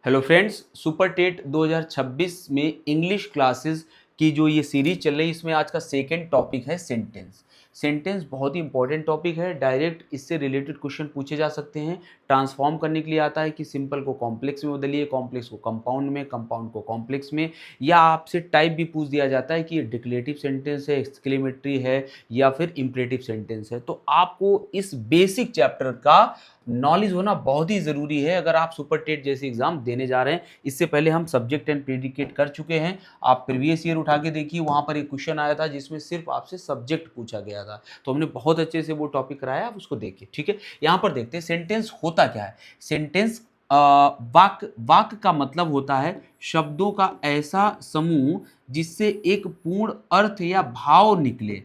Hello friends, super TET 2026 में English classes की जो ये सीरीज चल रही है इसमें आज का सेकंड टॉपिक है सेंटेंस। सेंटेंस बहुत ही इंपॉर्टेंट टॉपिक है। डायरेक्ट इससे रिलेटेड क्वेश्चन पूछे जा सकते हैं। ट्रांसफॉर्म करने के लिए आता है कि सिंपल को कॉम्प्लेक्स में बदलिए, कॉम्प्लेक्स को कंपाउंड में, कंपाउंड को कॉम्प्लेक्स में। या आपसे टाइप भी पूछ दिया जाता है कि ये डिक्लेरेटिव सेंटेंस है, एक्सक्लेमेटरी है या फिर इंपरेटिव सेंटेंस है। तो आपको इस बेसिक चैप्टर का नॉलेज होना बहुत ही ज़रूरी है अगर आप सुपर टेट जैसे एग्जाम देने जा रहे हैं। इससे पहले हम सब्जेक्ट एंड प्रेडिकेट कर चुके हैं। आप प्रीवियस ईयर उठा के देखिए, वहाँ पर एक क्वेश्चन आया था जिसमें सिर्फ आपसे सब्जेक्ट पूछा गया था। तो हमने बहुत अच्छे से वो टॉपिक कराया, आप उसको देखिए। ठीक है, यहाँ पर देखते हैं सेंटेंस होता क्या है। सेंटेंस वाक्य का मतलब होता है शब्दों का ऐसा समूह जिससे एक पूर्ण अर्थ या भाव निकले,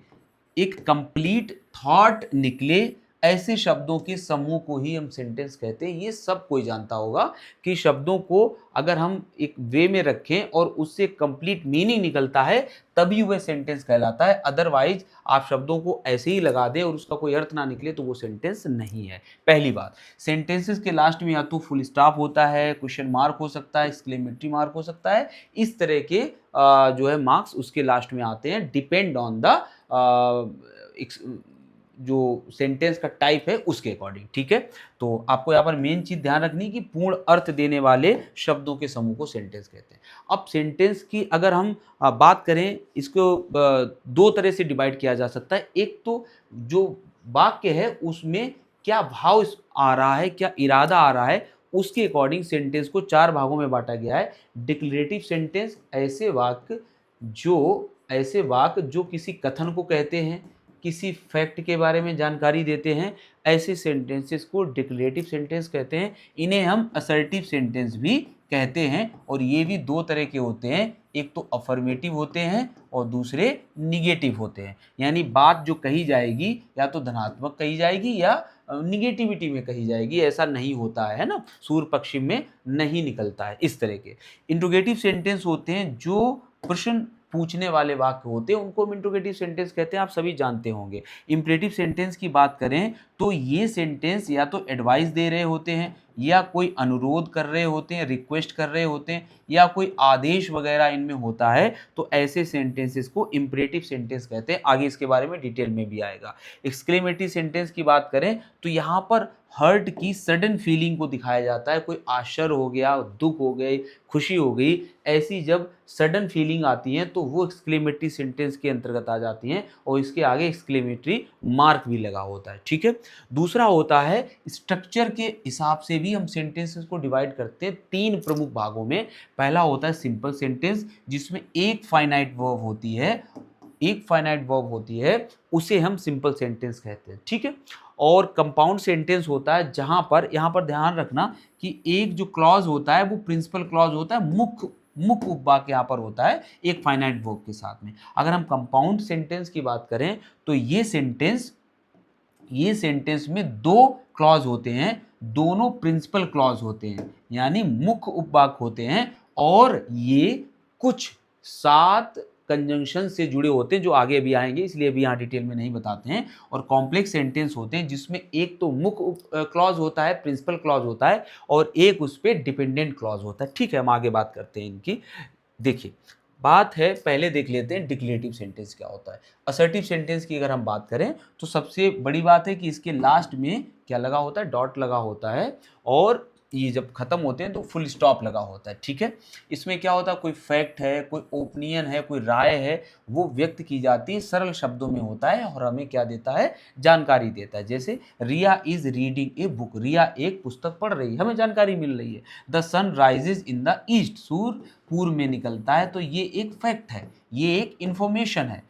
एक कंप्लीट थॉट निकले। ऐसे शब्दों के समूह को ही हम सेंटेंस कहते हैं। ये सब कोई जानता होगा कि शब्दों को अगर हम एक वे में रखें और उससे कंप्लीट मीनिंग निकलता है तभी वह सेंटेंस कहलाता है। अदरवाइज आप शब्दों को ऐसे ही लगा दें और उसका कोई अर्थ ना निकले तो वो सेंटेंस नहीं है। पहली बात, सेंटेंसेस के लास्ट में या तो फुल स्टॉप होता है, क्वेश्चन मार्क हो सकता है, एक्सक्लेमेटरी मार्क हो सकता है। इस तरह के जो है मार्क्स उसके लास्ट में आते हैं, डिपेंड ऑन द जो सेंटेंस का टाइप है उसके अकॉर्डिंग। ठीक है, तो आपको यहाँ पर मेन चीज ध्यान रखनी है कि पूर्ण अर्थ देने वाले शब्दों के समूह को सेंटेंस कहते हैं। अब सेंटेंस की अगर हम बात करें, इसको दो तरह से डिवाइड किया जा सकता है। एक तो जो वाक्य है उसमें क्या भाव आ रहा है, क्या इरादा आ रहा है, उसके अकॉर्डिंग सेंटेंस को चार भागों में बांटा गया है। डिक्लेरेटिव सेंटेंस, ऐसे वाक्य जो किसी कथन को कहते हैं, किसी फैक्ट के बारे में जानकारी देते हैं, ऐसे सेंटेंसेस को डिक्लेरेटिव सेंटेंस कहते हैं। इन्हें हम असर्टिव सेंटेंस भी कहते हैं। और ये भी दो तरह के होते हैं, एक तो अफर्मेटिव होते हैं और दूसरे निगेटिव होते हैं। यानी बात जो कही जाएगी या तो धनात्मक कही जाएगी या निगेटिविटी में कही जाएगी। ऐसा नहीं होता है ना, सूर्य पश्चिम में नहीं निकलता है। इस तरह के इंट्रोगेटिव सेंटेंस होते हैं, जो प्रश्न पूछने वाले वाक्य होते हैं, उनको हम इंट्रोगेटिव सेंटेंस कहते हैं। आप सभी जानते होंगे। इंपरेटिव सेंटेंस की बात करें तो ये सेंटेंस या तो एडवाइस दे रहे होते हैं, या कोई अनुरोध कर रहे होते हैं, रिक्वेस्ट कर रहे होते हैं, या कोई आदेश वगैरह इनमें होता है। तो ऐसे सेंटेंसेस को इंपरेटिव सेंटेंस कहते हैं। आगे इसके बारे में डिटेल में भी आएगा। एक्सक्लेमेटरी सेंटेंस की बात करें तो यहाँ पर हर्ट की सडन फीलिंग को दिखाया जाता है। कोई आश्चर्य हो गया, दुख हो गई, खुशी हो गई, ऐसी जब सडन फीलिंग आती है तो वो एक्सक्लेमेटरी सेंटेंस के अंतर्गत आ जाती हैं और इसके आगे एक्सक्लेमेटरी मार्क भी लगा होता है। ठीक है, दूसरा होता है स्ट्रक्चर के हिसाब से भी हम सेंटेंसेस को डिवाइड करते हैं तीन प्रमुख भागों में। पहला होता है सिंपल सेंटेंस, जिसमें एक फाइनाइट वर्ब होती है, उसे हम सिंपल सेंटेंस कहते हैं। ठीक है, और कंपाउंड सेंटेंस होता है जहां पर, यहां पर ध्यान रखना कि एक जो क्लॉज होता है वो प्रिंसिपल क्लॉज होता है, मुख्य उपवाक्य यहाँ पर होता है एक फाइनाइट वर्ब के साथ में। अगर हम कंपाउंड सेंटेंस की बात करें तो ये सेंटेंस में दो क्लॉज होते हैं, दोनों प्रिंसिपल क्लॉज होते हैं, यानी मुख्य उपवाक्य होते हैं। और ये कुछ 7 कंजंक्शन से जुड़े होते हैं जो आगे भी आएंगे, इसलिए अभी यहाँ डिटेल में नहीं बताते हैं। और कॉम्प्लेक्स सेंटेंस होते हैं जिसमें एक तो मुख्य क्लॉज होता है, प्रिंसिपल क्लॉज होता है, और एक उस पर डिपेंडेंट क्लॉज होता है। ठीक है, हम आगे बात करते हैं इनकी। देखिए, बात है, पहले देख लेते हैं डिक्लेरेटिव सेंटेंस क्या होता है। असर्टिव सेंटेंस की अगर हम बात करें तो सबसे बड़ी बात है कि इसके लास्ट में क्या लगा होता है, डॉट लगा होता है, और ये जब खत्म होते हैं तो फुल स्टॉप लगा होता है। ठीक है, इसमें क्या होता है, कोई फैक्ट है, कोई ओपिनियन है, कोई राय है, वो व्यक्त की जाती है, सरल शब्दों में होता है और हमें क्या देता है, जानकारी देता है। जैसे रिया is reading a book, Riya एक पुस्तक पढ़ रही है, हमें जानकारी मिल रही है। The sun rises in the east, सूर्य पूर्व में निकलता है, तो ये एक फैक्ट है, ये एक इंफॉर्मेशन है।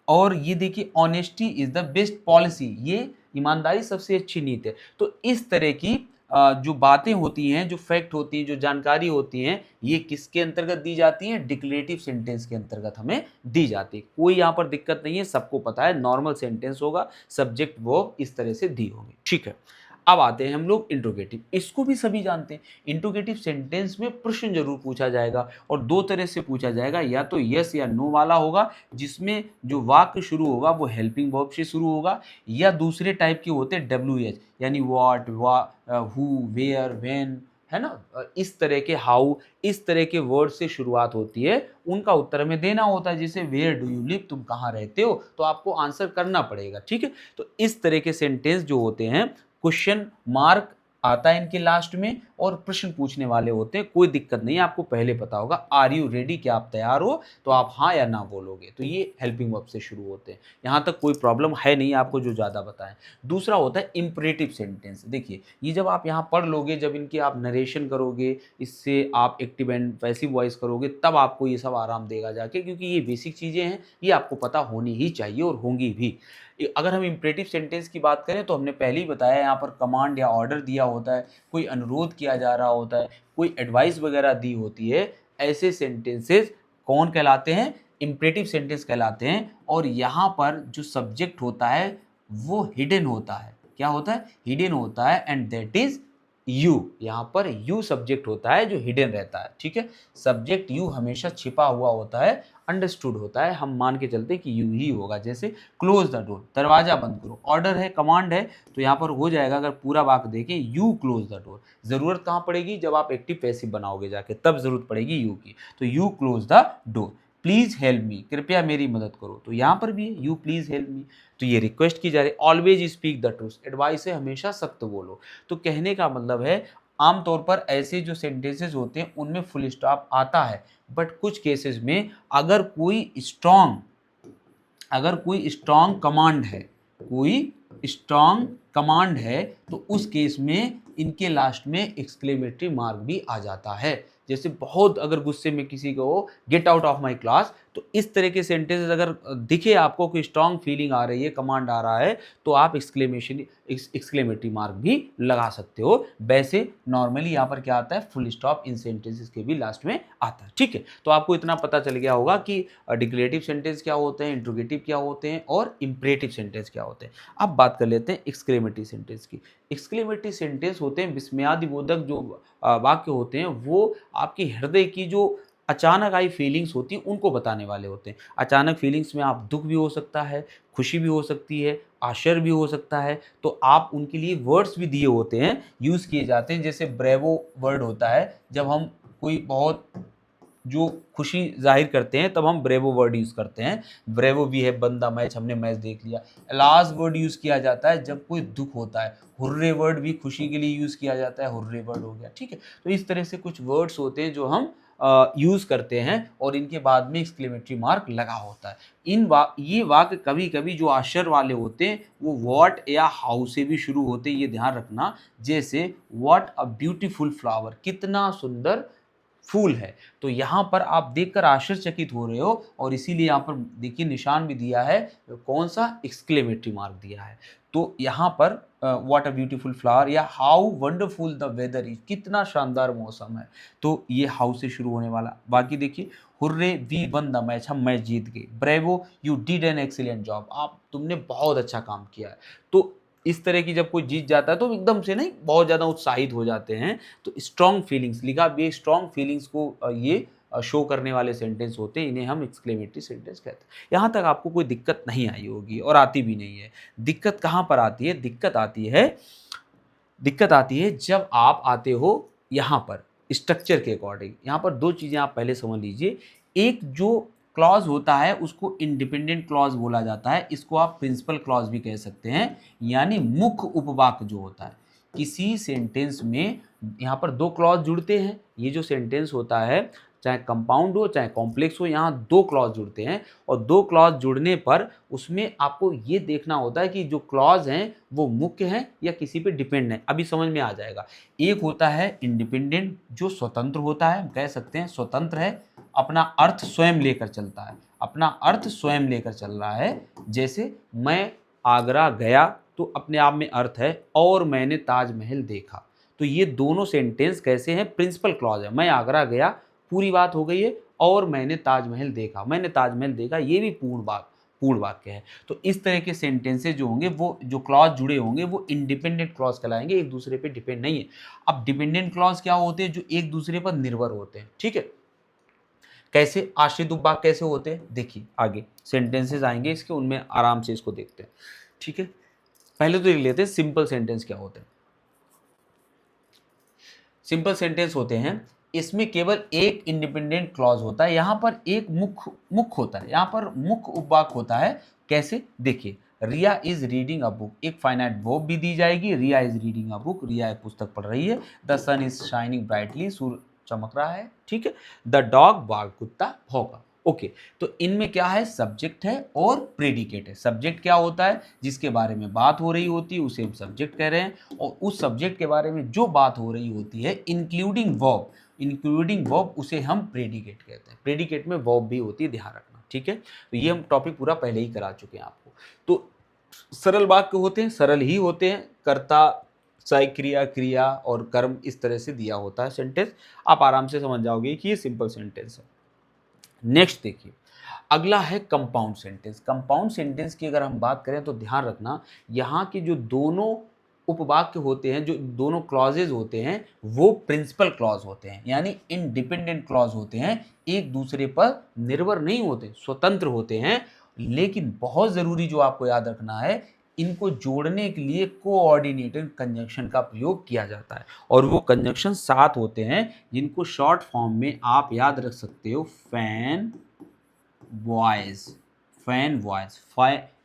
और ये देखिए, honesty is the best policy, ये ईमानदारी सबसे अच्छी नीति है। तो इस तरह की जो बातें होती हैं, जो फैक्ट होती हैं, जो जानकारी होती हैं, ये किसके अंतर्गत दी जाती हैं, डिक्लेरेटिव सेंटेंस के अंतर्गत हमें दी जाती है। कोई यहाँ पर दिक्कत नहीं है, सबको पता है, नॉर्मल सेंटेंस होगा, सब्जेक्ट वर्ब इस तरह से दी होगी। ठीक है, अब आते हैं हम लोग इंट्रोगेटिव। इसको भी सभी जानते हैं। इंट्रोगेटिव सेंटेंस में प्रश्न जरूर पूछा जाएगा और दो तरह से पूछा जाएगा, या तो यस या नो वाला होगा, जिसमें जो वाक्य शुरू होगा वो हेल्पिंग वर्ब से शुरू होगा, या दूसरे टाइप के होते हैं WH, यानी व्हाट, हु, वेयर, व्हेन, है ना, इस तरह के हाउ, इस तरह के वर्ड से शुरुआत होती है, उनका उत्तर हमें देना होता है। जैसे वेयर डू यू लिव, तुम कहाँ रहते हो, तो आपको आंसर करना पड़ेगा। ठीक है, तो इस तरह के सेंटेंस जो होते हैं, क्वेश्चन मार्क आता है इनके लास्ट में और प्रश्न पूछने वाले होते हैं। कोई दिक्कत नहीं है, आपको पहले पता होगा आर यू रेडी, क्या आप तैयार हो, तो आप हाँ या ना बोलोगे। तो ये हेल्पिंग वर्ब से शुरू होते हैं, यहाँ तक कोई प्रॉब्लम है नहीं आपको जो ज़्यादा बताएं। दूसरा होता है इंपरेटिव सेंटेंस। देखिए, ये जब आप यहाँ पढ़ लोगे, जब इनके आप नरेशन करोगे, इससे आप एक्टिव एंड पैसिव वॉइस करोगे, तब आपको ये सब आराम देगा जाके, क्योंकि ये बेसिक चीज़ें हैं, ये आपको पता होनी ही चाहिए और होंगी भी। अगर हम इंपरेटिव सेंटेंस की बात करें तो हमने पहले ही बताया, यहाँ पर कमांड या ऑर्डर दिया होता है, कोई अनुरोध किया जा रहा होता है, कोई एडवाइस वगैरह दी होती है। ऐसे सेंटेंसेस कौन कहलाते हैं? इंपरेटिव सेंटेंस कहलाते हैं। और यहाँ पर जो सब्जेक्ट होता है वो हिडन होता है। क्या होता है? हिडन होता है, एंड दैट इज यू। यहाँ पर यू सब्जेक्ट होता है जो हिडन रहता है। ठीक है, सब्जेक्ट यू हमेशा छिपा हुआ होता है, अंडरस्टूड होता है, हम मान के चलते कि यू ही होगा। जैसे क्लोज द डोर, दरवाजा बंद करो, ऑर्डर है, कमांड है, तो यहाँ पर हो जाएगा। अगर पूरा वाक्य देखें, यू क्लोज द डोर, जरूरत कहाँ पड़ेगी? जब आप एक्टिव पैसिव बनाओगे जाके, तब जरूरत पड़ेगी यू की। तो you close the door. Please help me, कृपया मेरी मदद करो, तो यहाँ पर भी है यू प्लीज हेल्प मी, तो ये रिक्वेस्ट की जा रही है। Always speak the truth, advice है हमेशा सख्त बोलो। तो कहने का मतलब है, आमतौर पर ऐसे जो सेंटेंसेस होते हैं उनमें फुल स्टॉप आता है, बट कुछ केसेस में अगर कोई स्ट्रॉन्ग कमांड है, कोई स्ट्रॉन्ग कमांड है, तो उस केस में इनके लास्ट में एक्सक्लेमेटरी मार्क भी आ जाता है। जैसे बहुत अगर गुस्से में किसी को get out of my class, तो इस तरह के सेंटेंसेस अगर दिखे आपको कि स्ट्रॉन्ग फीलिंग आ रही है, कमांड आ रहा है, तो आप एक्सक्लेमेटरी मार्क भी लगा सकते हो। वैसे नॉर्मली यहाँ पर क्या आता है? फुल स्टॉप इन सेंटेंसेस के भी लास्ट में आता है। ठीक है, तो आपको इतना पता चल गया होगा कि डिक्लेरेटिव सेंटेंस क्या होते हैं, इंट्रोगेटिव क्या होते हैं, और इंपरेटिव सेंटेंस क्या होते हैं। अब बात कर लेते हैं एक्सक्लेमेटरी सेंटेंस की। एक्सक्लेमेटरी सेंटेंस होते हैं विस्मयादिबोधक जो वाक्य होते हैं, वो आपके हृदय की जो अचानक आई फीलिंग्स होती हैं उनको बताने वाले होते हैं। अचानक फीलिंग्स में आप दुख भी हो सकता है, खुशी भी हो सकती है, आश्चर्य भी हो सकता है, तो आप उनके लिए वर्ड्स भी दिए होते हैं, यूज़ किए जाते हैं। जैसे ब्रेवो वर्ड होता है, जब हम कोई बहुत जो खुशी जाहिर करते हैं तब हम ब्रेवो वर्ड यूज़ करते हैं। ब्रेवो भी है बंदा मैच, हमने मैच देख लिया। एलाज वर्ड यूज़ किया जाता है जब कोई दुख होता है। हुर्रे वर्ड भी खुशी के लिए यूज़ किया जाता है, हुर्रे वर्ड हो गया। ठीक है, तो इस तरह से कुछ वर्ड्स होते हैं जो हम यूज़ करते हैं और इनके बाद में एक्सक्लेमेटरी मार्क लगा होता है। ये वाक्य कभी कभी जो आश्चर्य वाले होते हैं वो व्हाट या हाउ से भी शुरू होते हैं, ये ध्यान रखना। जैसे व्हाट अ ब्यूटीफुल फ्लावर, कितना सुंदर फूल है। तो यहाँ पर आप देखकर आश्चर्यचकित हो रहे हो, और इसीलिए यहाँ पर देखिए निशान भी दिया है, कौन सा? एक्सक्लेमेटरी मार्क दिया है। तो यहाँ पर व्हाट अ ब्यूटीफुल फ्लावर या how wonderful the weather is, कितना शानदार मौसम है, तो ये हाउ से शुरू होने वाला। बाकी देखिए, hurray we won the match, हम मैच जीत गए। Bravo you did an excellent job, आप तुमने बहुत अच्छा काम किया है। तो इस तरह की जब कोई जीत जाता है तो एकदम से नहीं, बहुत ज़्यादा उत्साहित हो जाते हैं। तो स्ट्रॉन्ग फीलिंग्स लिखा भी, स्ट्रॉन्ग फीलिंग्स को ये शो करने वाले सेंटेंस होते हैं, इन्हें हम एक्सक्लेमेटरी सेंटेंस कहते हैं। यहाँ तक आपको कोई दिक्कत नहीं आई होगी और आती भी नहीं है। दिक्कत कहाँ पर आती है? दिक्कत आती है जब आप आते हो यहाँ पर स्ट्रक्चर के अकॉर्डिंग। यहाँ पर दो चीज़ें आप पहले समझ लीजिए। एक जो क्लॉज होता है उसको इंडिपेंडेंट क्लॉज बोला जाता है, इसको आप प्रिंसिपल क्लॉज भी कह सकते हैं, यानी मुख्य उपवाक्य जो होता है किसी सेंटेंस में। यहाँ पर दो क्लॉज जुड़ते हैं, ये जो सेंटेंस होता है चाहे कंपाउंड हो चाहे कॉम्प्लेक्स हो, यहाँ दो क्लॉज जुड़ते हैं, और दो क्लॉज जुड़ने पर उसमें आपको ये देखना होता है कि जो क्लॉज हैं वो मुख्य हैं या किसी पे डिपेंड है। अभी समझ में आ जाएगा। एक होता है इंडिपेंडेंट, जो स्वतंत्र होता है, हम कह सकते हैं स्वतंत्र है, अपना अर्थ स्वयं लेकर चलता है, अपना अर्थ स्वयं लेकर चल रहा है। जैसे मैं आगरा गया, तो अपने आप में अर्थ है, और मैंने ताजमहल देखा। तो ये दोनों सेंटेंस कैसे हैं? प्रिंसिपल क्लॉज है। मैं आगरा गया, पूरी बात हो गई है, और मैंने ताजमहल देखा, मैंने ताजमहल देखा, ये भी पूर्ण वाक्य है। तो इस तरह के सेंटेंसेस जो होंगे, वो जो क्लॉज जुड़े होंगे वो इंडिपेंडेंट क्लॉज कहलाएंगे, एक दूसरे पे डिपेंड नहीं है। अब डिपेंडेंट क्लॉज क्या होते हैं? जो एक दूसरे पर निर्भर होते हैं। ठीक है, कैसे? आश्रित उपवाक्य कैसे होते हैं? देखिए आगे सेंटेंसेस आएंगे इसके, उनमें आराम से इसको देखते हैं। ठीक है, पहले तो देख लेते हैं सिंपल सेंटेंस क्या होते हैं। सिंपल सेंटेंस होते हैं, इसमें केवल एक इंडिपेंडेंट क्लॉज होता है, यहां पर एक मुख्य होता है, यहां पर मुख्य उपवाक्य होता है। कैसे? देखिए, Riya is reading a book, एक फाइनाइट वर्ब भी दी जाएगी, Riya is reading a book, Riya एक पुस्तक पढ़ रही है। The sun is shining brightly, सूर्य चमक रहा है, ठीक है। द डॉग बार्क, कुत्ता भौंका। ओके, तो इनमें क्या है? सब्जेक्ट है और प्रेडिकेट है। सब्जेक्ट क्या होता है? जिसके बारे में बात हो रही होती है उसे हम सब्जेक्ट कह रहे हैं, और उस सब्जेक्ट के बारे में जो बात हो रही होती है इंक्लूडिंग वर्ब उसे हम प्रेडिकेट कहते हैं। प्रेडिकेट में वर्ब भी होती है, ध्यान रखना, ठीक है। तो ये हम टॉपिक पूरा पहले ही करा चुके हैं आपको। तो सरल वाक्य होते हैं, सरल ही होते हैं, कर्ता सहायक क्रिया, क्रिया और कर्म इस तरह से दिया होता है सेंटेंस। आप आराम से समझ जाओगे कि ये सिंपल सेंटेंस है। नेक्स्ट देखिए, अगला है कंपाउंड सेंटेंस। कंपाउंड सेंटेंस की अगर हम बात करें तो ध्यान रखना, यहाँ के जो दोनों उपवाक्य होते हैं, जो दोनों क्लॉजेज होते हैं, वो प्रिंसिपल क्लॉज होते हैं, यानी इंडिपेंडेंट क्लॉज होते हैं, एक दूसरे पर निर्भर नहीं होते, स्वतंत्र होते हैं। लेकिन बहुत ज़रूरी जो आपको याद रखना है, इनको जोड़ने के लिए कोऑर्डिनेटेड कंजंक्शन का प्रयोग किया जाता है, और वो कंजंक्शन 7 होते हैं, जिनको शॉर्ट फॉर्म में आप याद रख सकते हो, fan voice, fan voice.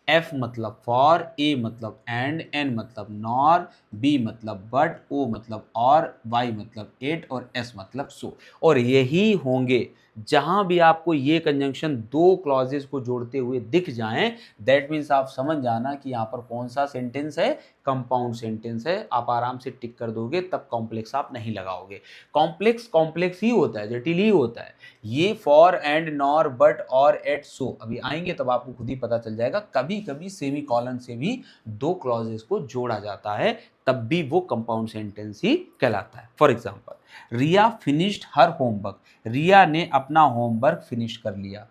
F मतलब फॉर, ए मतलब एंड, एन मतलब नॉर, बी मतलब बट, ओ मतलब और, वाई मतलब एट, और एस मतलब सो। और यही होंगे जहां भी आपको ये कंजंक्शन दो क्लॉजेस को जोड़ते हुए दिख जाएं, दैट मीन्स आप समझ जाना कि यहाँ पर कौन सा सेंटेंस है, कंपाउंड सेंटेंस है। आप आराम से टिक कर दोगे, तब कॉम्प्लेक्स आप नहीं लगाओगे। कॉम्प्लेक्स कॉम्प्लेक्स ही होता है, जटिल ही होता है। ये फॉर, एंड, नॉर, बट, और, एट, सो अभी आएंगे तब आपको खुद ही पता चल जाएगा। कभी कभी सेमी कॉलन से भी दो क्लॉजेस को जोड़ा जाता है, तब भी वो कंपाउंड सेंटेंस ही कहलाता है। For example, Riya finished her homework, Riya ने अपना होमवर्क फिनिश कर लिया।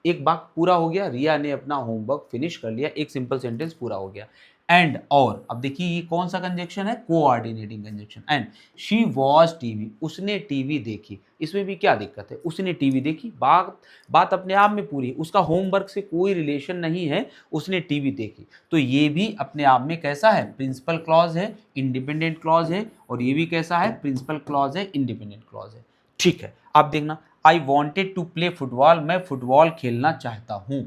एक वाक्य पूरा हो गया, रिया ने अपना होमवर्क फिनिश कर लिया, एक सिंपल सेंटेंस पूरा हो गया। एंड और, अब देखिए ये कौन सा कंजक्शन है, coordinating conjunction. And she watch TV, उसने टीवी देखी। इसमें भी क्या दिक्कत है, उसने टीवी देखी, बात अपने आप में पूरी, उसका होमवर्क से कोई रिलेशन नहीं है, उसने टीवी देखी। तो ये भी अपने आप में कैसा है, प्रिंसिपल क्लॉज है, इंडिपेंडेंट क्लॉज है, और ये भी कैसा है, प्रिंसिपल क्लॉज है, इंडिपेंडेंट क्लॉज है। ठीक है, अब देखना, I wanted to play football, मैं फुटबॉल खेलना चाहता हूँ,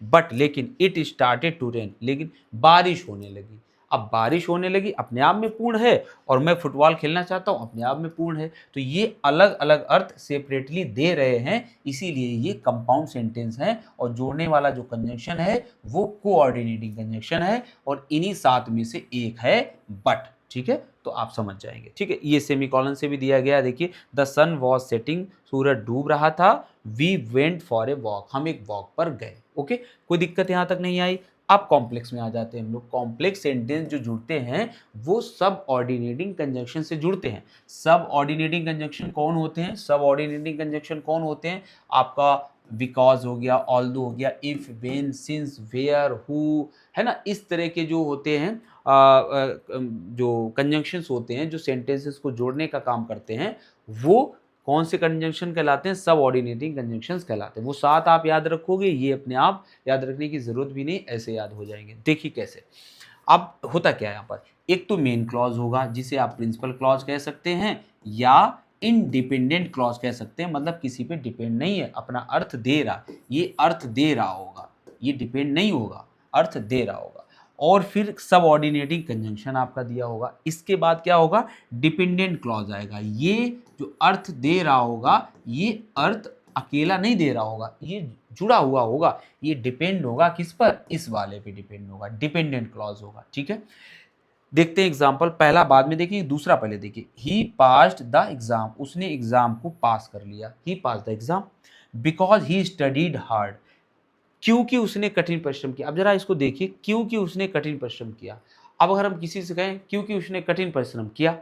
बट लेकिन इट स्टार्टेड टू रेन, लेकिन बारिश होने लगी। अब बारिश होने लगी अपने आप में पूर्ण है, और मैं फुटबॉल खेलना चाहता हूँ अपने आप में पूर्ण है। तो ये अलग अलग अर्थ सेपरेटली दे रहे हैं, इसीलिए ये कंपाउंड सेंटेंस है। और जोड़ने वाला जो कंजंक्शन है वो कोऑर्डिनेटिंग कंजंक्शन है, और इन्हीं 7 में से एक है बट। ठीक है, तो आप समझ जाएंगे। ठीक है, ये सेमीकोलन से भी दिया गया, देखिए, द सन वॉज सेटिंग, सूरज डूब रहा था, we went for a walk, हम एक वॉक पर गए। ओके, कोई दिक्कत यहाँ तक नहीं आई। अब कॉम्प्लेक्स में आ जाते हैं हम लोग। कॉम्प्लेक्स सेंटेंस जो जुड़ते हैं वो सब ऑर्डिनेटिंग कंजंक्शन से जुड़ते हैं। सब ऑर्डिनेटिंग कंजंक्शन कौन होते हैं, सब ऑर्डिनेटिंग कंजंक्शन कौन होते हैं, आपका बिकॉज हो गया, ऑल्दो हो गया, if, when, since, where, who, है ना। इस तरह के जो होते हैं जो कंजंक्शंस होते हैं, जो सेंटेंसेस को जोड़ने का काम करते हैं, वो कौन से कंजंक्शन कहलाते हैं, सब ऑर्डिनेटिंग कंजंक्शंस कहलाते हैं। वो 7 आप याद रखोगे, ये अपने आप याद रखने की जरूरत भी नहीं, ऐसे याद हो जाएंगे। देखिए कैसे। अब होता क्या है यहाँ पर, एक तो मेन क्लॉज होगा जिसे आप प्रिंसिपल क्लॉज कह सकते हैं, या इंडिपेंडेंट क्लॉज कह सकते हैं, मतलब किसी पे डिपेंड नहीं है, अपना अर्थ दे रहा, ये अर्थ दे रहा होगा, ये डिपेंड नहीं होगा, अर्थ दे रहा होगा। और फिर सब ऑर्डिनेटिंग कंजंक्शन आपका दिया होगा। इसके बाद क्या होगा, डिपेंडेंट क्लॉज आएगा। ये जो अर्थ दे रहा होगा, ये अर्थ अकेला नहीं दे रहा होगा, ये जुड़ा हुआ होगा, ये डिपेंड होगा किस पर, इस वाले पे डिपेंड होगा, डिपेंडेंट क्लॉज होगा। ठीक है, देखते हैं एग्जाम्पल। पहला बाद में देखिए, दूसरा पहले देखिए। ही पास्ड द एग्जाम, उसने एग्जाम को पास कर लिया। He pass the exam because he studied hard, क्योंकि उसने कठिन परिश्रम किया। अब जरा इसको देखिए, क्योंकि उसने कठिन परिश्रम किया। अब अगर हम किसी से कहें क्योंकि उसने कठिन परिश्रम किया,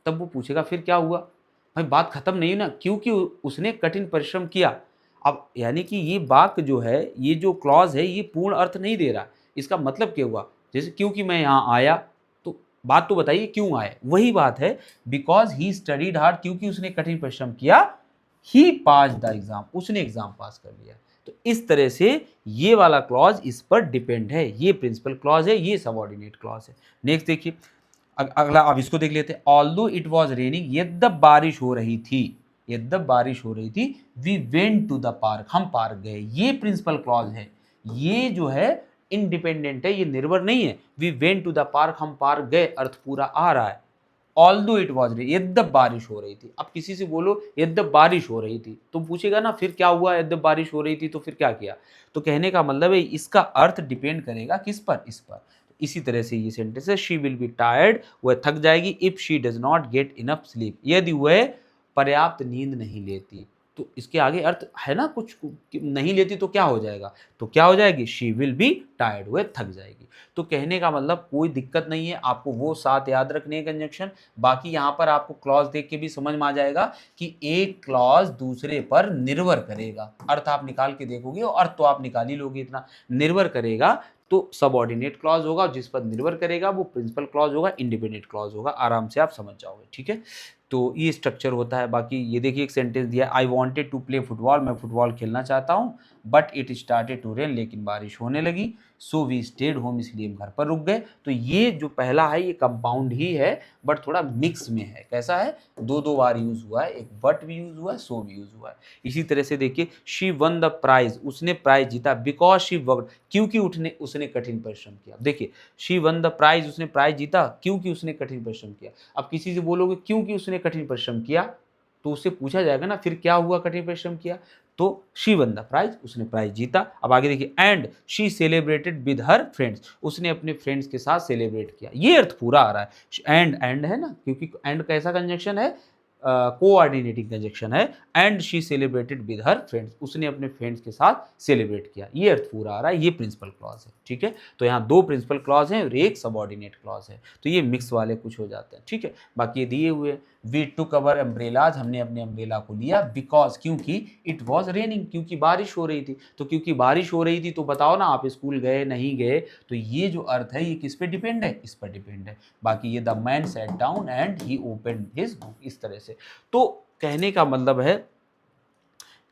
तब वो पूछेगा फिर क्या हुआ। भाई बात खत्म नहीं ना, क्योंकि उसने कठिन परिश्रम किया। अब यानी कि ये वाक्य जो है, ये जो क्लॉज है, ये पूर्ण अर्थ नहीं दे रहा। इसका मतलब क्या हुआ, जैसे क्योंकि मैं यहाँ आया, तो बात तो बताइए क्यों आए। वही बात है, बिकॉज ही स्टडीड हार्ड, क्योंकि उसने कठिन परिश्रम किया, ही पास द एग्जाम, उसने एग्जाम पास कर लिया। तो इस तरह से ये वाला क्लॉज इस पर डिपेंड है, ये प्रिंसिपल क्लॉज है, ये सबऑर्डिनेट क्लॉज है। नेक्स्ट देखिए, अगला अब इसको देख लेते हैं। ऑल्दो इट वॉज रेनिंग, यद्यप बारिश हो रही थी, यद्यप बारिश हो रही थी, we went to the park, हम पार्क गए। ये प्रिंसिपल क्लॉज है, ये जो है इंडिपेंडेंट है, ये निर्भर नहीं है। We went to the park, हम पार्क गए, अर्थ पूरा आ रहा है। ऑल्दो इट वॉज रेनिंग, यद्यप बारिश हो रही थी। अब किसी से बोलो यद्यप बारिश हो रही थी, तो पूछेगा ना फिर क्या हुआ, यद्यप बारिश हो रही थी तो फिर क्या किया। तो कहने का मतलब है इसका अर्थ डिपेंड करेगा किस पर, इस पर। इसी तरह से ये सेंटेंस है, शी विल बी टायर्ड, वह थक जाएगी, if she does not get enough sleep, यदि वह पर्याप्त नींद नहीं लेती। तो इसके आगे अर्थ है ना कुछ नहीं लेती तो क्या हो जाएगा, तो क्या हो जाएगी, शी विल बी टायर्ड, वह थक जाएगी। तो कहने का मतलब कोई दिक्कत नहीं है, आपको वो 7 याद रखने हैं कंजंक्शन। बाकी यहाँ पर आपको क्लॉज देख के भी समझ में आ जाएगा कि एक क्लॉज दूसरे पर निर्भर करेगा। अर्थ आप निकाल के देखोगे और अर्थ तो आप निकाल ही लोगे, इतना निर्भर करेगा तो सबऑर्डिनेट क्लॉज होगा, जिस पर निर्भर करेगा वो प्रिंसिपल क्लॉज होगा, इंडिपेंडेंट क्लॉज होगा। आराम से आप समझ जाओगे, ठीक है। तो ये स्ट्रक्चर होता है। बाकी ये देखिए एक सेंटेंस दिया, I wanted to play football, मैं फुटबॉल खेलना चाहता हूँ, but it started to rain, लेकिन बारिश होने लगी, सो वी स्टेड होम, इसलिए हम घर पर रुक गए। तो ये जो पहला है ये कंपाउंड ही है, बट थोड़ा मिक्स में है। कैसा है, दो दो बार यूज हुआ है, एक बट भी यूज हुआ है, सो भी यूज हुआ है। इसी तरह से देखिए, शी वन द प्राइज, उसने प्राइज जीता, बिकॉज शी वर्कड, क्योंकि उसने कठिन परिश्रम किया। देखिए, शी वन द प्राइज, उसने प्राइज जीता क्योंकि उसने कठिन परिश्रम किया। अब किसी से बोलोगे क्योंकि उसने कठिन परिश्रम किया, तो उससे पूछा जाएगा ना फिर क्या हुआ, कठिन परिश्रम किया, तो शी वन द प्राइज, उसने प्राइज जीता। अब आगे देखिए, and she celebrated with her friends, उसने अपने फ्रेंड्स के साथ सेलिब्रेट किया। ये अर्थ पूरा आ रहा है। एंड है ना, क्योंकि एंड कैसा कंजंक्शन है, कोऑर्डिनेटिंग कंजक्शन है। And she celebrated with her friends, उसने अपने फ्रेंड्स के साथ सेलिब्रेट किया। ये अर्थ पूरा आ रहा है, ये प्रिंसिपल क्लॉज है, ठीक है। तो यहाँ दो प्रिंसिपल क्लॉज हैं और एक सबऑर्डिनेट क्लॉज है, तो ये मिक्स वाले कुछ हो जाते हैं, ठीक है। बाकी ये दिए हुए, वी टुक अवर अम्ब्रेलाज, हमने अपने अम्ब्रेला को लिया, बिकॉज, क्योंकि, इट वॉज रेनिंग, क्योंकि बारिश हो रही थी। तो क्योंकि बारिश हो रही थी तो बताओ ना आप स्कूल गए नहीं गए, तो ये जो अर्थ है ये किस पे डिपेंड है, इस पर डिपेंड है। बाकी ये the man sat down and he open his book, इस तरह से। तो कहने का मतलब है,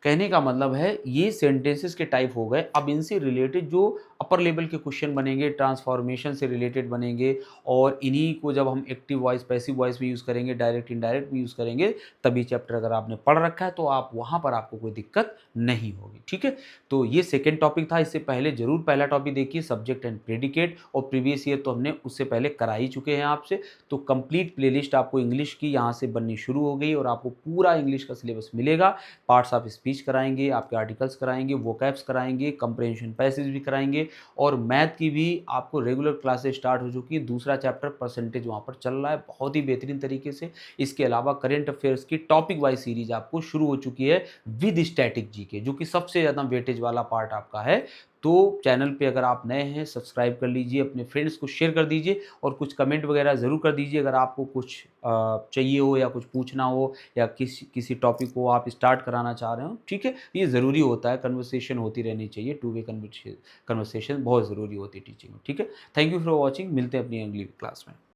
कहने का मतलब है ये सेंटेंसेस के टाइप हो गए। अब इनसे रिलेटेड जो अपर लेवल के क्वेश्चन बनेंगे, ट्रांसफॉर्मेशन से रिलेटेड बनेंगे, और इन्हीं को जब हम एक्टिव वॉइस पैसिव वॉइस में यूज़ करेंगे, डायरेक्ट इनडायरेक्ट में यूज़ करेंगे, तभी चैप्टर अगर आपने पढ़ रखा है तो आप वहाँ पर आपको कोई दिक्कत नहीं होगी, ठीक है। तो ये सेकेंड टॉपिक था। इससे पहले जरूर पहला टॉपिक देखिए, सब्जेक्ट एंड प्रेडिकेट, और प्रीवियस ईयर तो हमने उससे पहले करा ही चुके हैं आपसे। तो कंप्लीट प्लेलिस्ट आपको इंग्लिश की यहाँ से बननी शुरू हो गई और आपको पूरा इंग्लिश का सिलेबस मिलेगा। पार्ट्स ऑफ स्पीच कराएंगे, आपके आर्टिकल्स कराएंगे, वोकैब्स कराएंगे, कंप्रेंशन पैसेज भी कराएंगे, और मैथ की भी आपको रेगुलर क्लासेस स्टार्ट हो चुकी है। दूसरा चैप्टर परसेंटेज वहाँ पर चल रहा है बहुत ही बेहतरीन तरीके से। इसके अलावा करंट अफेयर्स की टॉपिक वाइज सीरीज आपको शुरू हो चुकी है विद स्टैटिक जीके, जो कि सबसे ज़्यादा वेटेज वाला पार्ट आपका है। तो चैनल पे अगर आप नए हैं सब्सक्राइब कर लीजिए, अपने फ्रेंड्स को शेयर कर दीजिए, और कुछ कमेंट वगैरह ज़रूर कर दीजिए अगर आपको कुछ चाहिए हो या कुछ पूछना हो, या किसी टॉपिक को आप स्टार्ट कराना चाह रहे हो, ठीक है। ये ज़रूरी होता है, कन्वर्सेशन होती रहनी चाहिए, टू वे कन्वर्सेशन बहुत ज़रूरी होती है टीचिंग में, ठीक है। थैंक यू फॉर वॉचिंग, मिलते हैं अपनी अगली क्लास में।